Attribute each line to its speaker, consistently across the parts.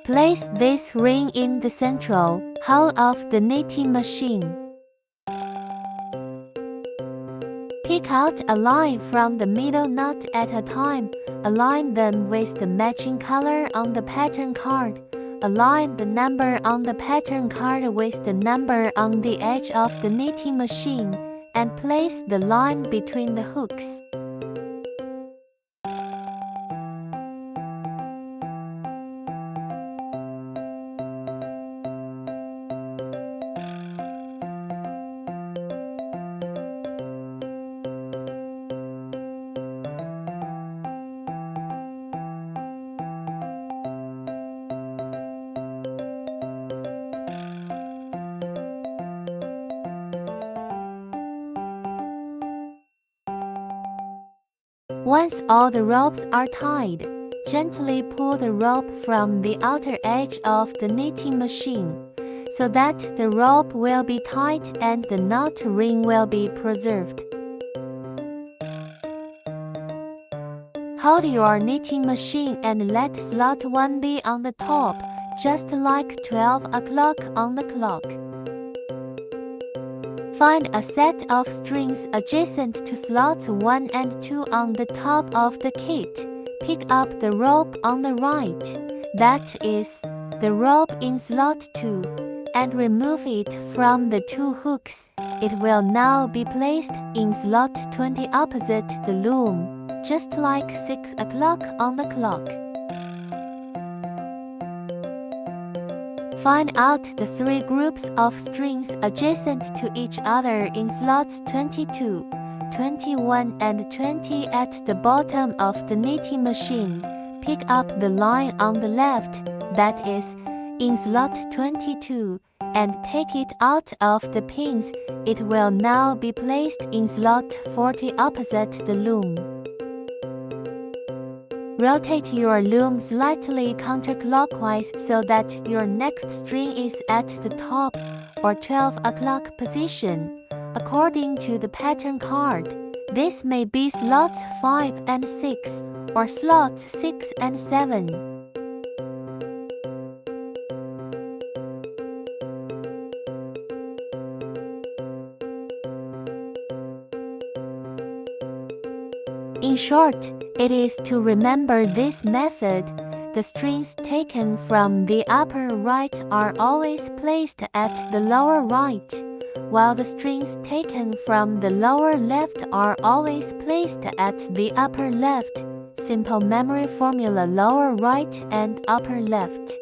Speaker 1: Place this ring in the central hole of the knitting machine. Pick out a line from the middle knot at a time. Align them with the matching color on the pattern card. Align the number on the pattern card with the number on the edge of the knitting machine, and place the line between the hooks. Once all the ropes are tied, gently pull the rope from the outer edge of the knitting machine, so that the rope will be tight and the knot ring will be preserved. Hold your knitting machine and let slot 1 be on the top, just like 12 o'clock on the clock. Find a set of strings adjacent to slots 1 and 2 on the top of the kit. Pick up the rope on the right, that is, the rope in slot 2, and remove it from the 2 hooks. It will now be placed in slot 20 opposite the loom, just like 6 o'clock on the clock. Find out the 3 groups of strings adjacent to each other in slots 22, 21 and 20 at the bottom of the knitting machine. Pick up the line on the left, that is, in slot 22, and take it out of the pins. It will now be placed in slot 40 opposite the loom. Rotate your loom slightly counterclockwise so that your next string is at the top or 12 o'clock position, according to the pattern card. This may be slots 5 and 6, or slots 6 and 7. In short, it is to remember this method. The strings taken from the upper right are always placed at the lower right, while the strings taken from the lower left are always placed at the upper left. Simple memory formula: lower right and upper left.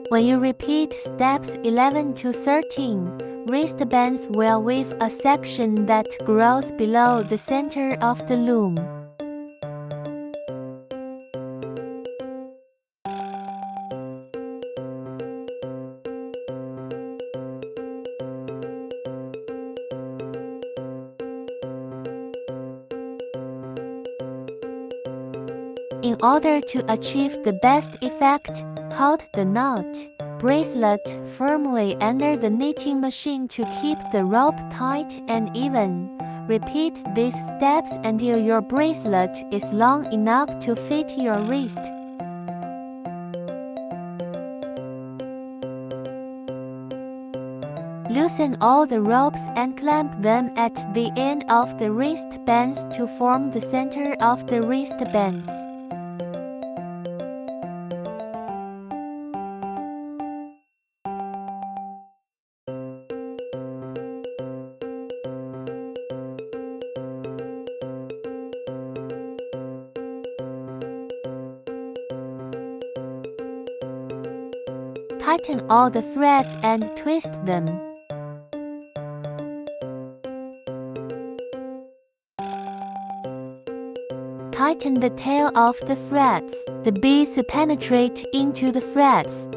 Speaker 1: When you repeat steps 11 to 13, wristbands will weave a section that grows below the center of the loom. In order to achieve the best effect, hold the knot bracelet firmly under the knitting machine to keep the rope tight and even. Repeat these steps until your bracelet is long enough to fit your wrist. Loosen all the ropes and clamp them at the end of the wristbands to form the center of the wristbands. tighten all the threads and twist them. Tighten the tail of the threads. The beads penetrate into the threads.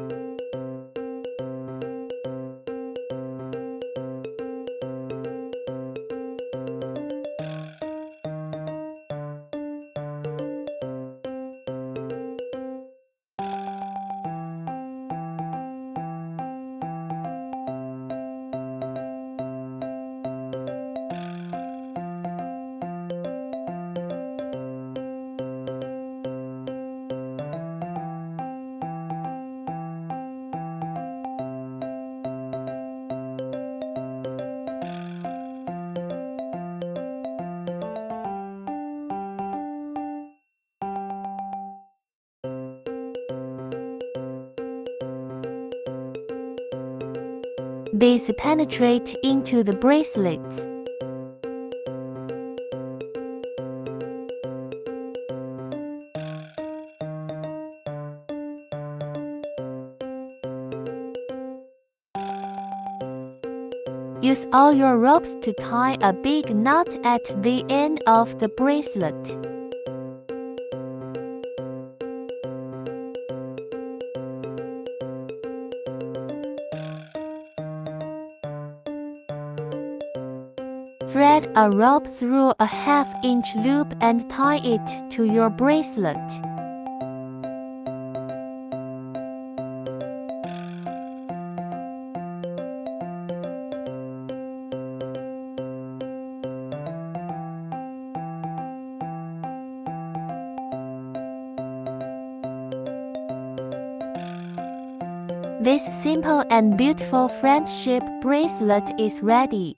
Speaker 1: Beads penetrate into the bracelets. Use all your ropes to tie a big knot at the end of the bracelet. Thread a rope through a half-inch loop and tie it to your bracelet. This simple and beautiful friendship bracelet is ready.